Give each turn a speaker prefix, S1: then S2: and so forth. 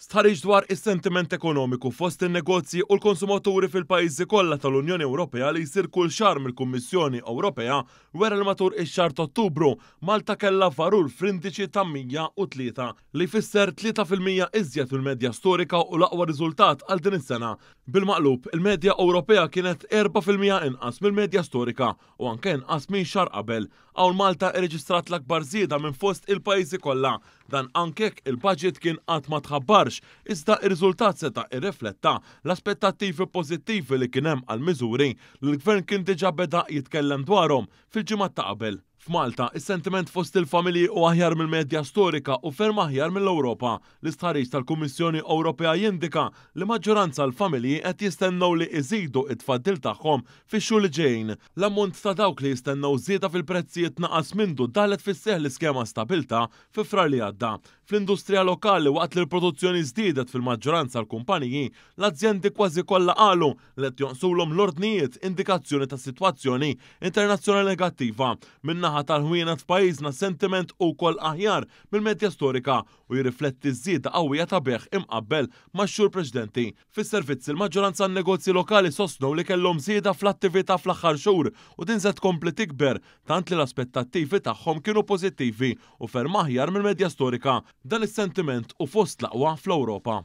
S1: Stħarriġ dwar is-sentiment ekonomiku fost in-negozji u l-konsumaturi fil-pajjiżi kollha tal-Unjoni Ewropea li jsir kull xahar mill-Kummissjoni Ewropea wera li matul ix-xahar ta' Ottubru Malta kellha varur f'indiċi ta' 103 li jfisser 3% iżjed fil-medja storika u l-aqwa riżultat għal din is-sena. Bil-maqlub, il-medja Ewropea kienet 4% inqas mill-medja storika u anke inqas minn xahar qabel. Hawn Malta irreġistrat l-akbar żieda minn fost il-pajjiżi kollha. Dan anke il-budget kien qatt ma tħabbarx, iżda ir-riżultat seta' irrifletta l-aspettattivi pożittivi li kien hemm għall-miżuri li l-Gvern kien diġà beda jitkellem dwarhom fil-ġimgħat ta' qabel. F'Malta, is-sentiment fost il-familji u aħjar mill-medja storika u ferm aħjar mill-Ewropa. L-istħarriġ tal-Kummissjoni Ewropea jindika li maġġoranza l-familji qed jistennew li jżidu it-tfaddil tagħhom fix-xhur li ġejjin. L-ammont ta' dawk li jistennew żieda fil-prezzijiet naqas mindu dalet fis-seħħ l-iskema stabilta fi frar li għadda. Fl-industrija lokali waqt li l-produzzjoni żdiedet fil-maġġoranza l-kumpaniji, l-azzjendi kważi kollha qalu li qed jonqsulhom l-ordnijiet indikazzjoni ta' sitwazzjoni internazzjonali negattiva. Min-naħa tal-ħwienet f'pajjiżna sentiment ukoll aħjar mill-medja storika u jirrifletti żieda qawwija ta' beħ imqabbel max-xhur preċedenti. Fis-servizzi l-maġġoranza tan-negozji lokali sostnew li kellhom żieda fl-attività fl-aħħar xhur u din se tkompli tikber tant li l-aspettattivi tagħhom kienu pożittivi u ferm aħjar mill-medja storika. Dan is-sentiment u fost l-aqwa fl-Ewropa.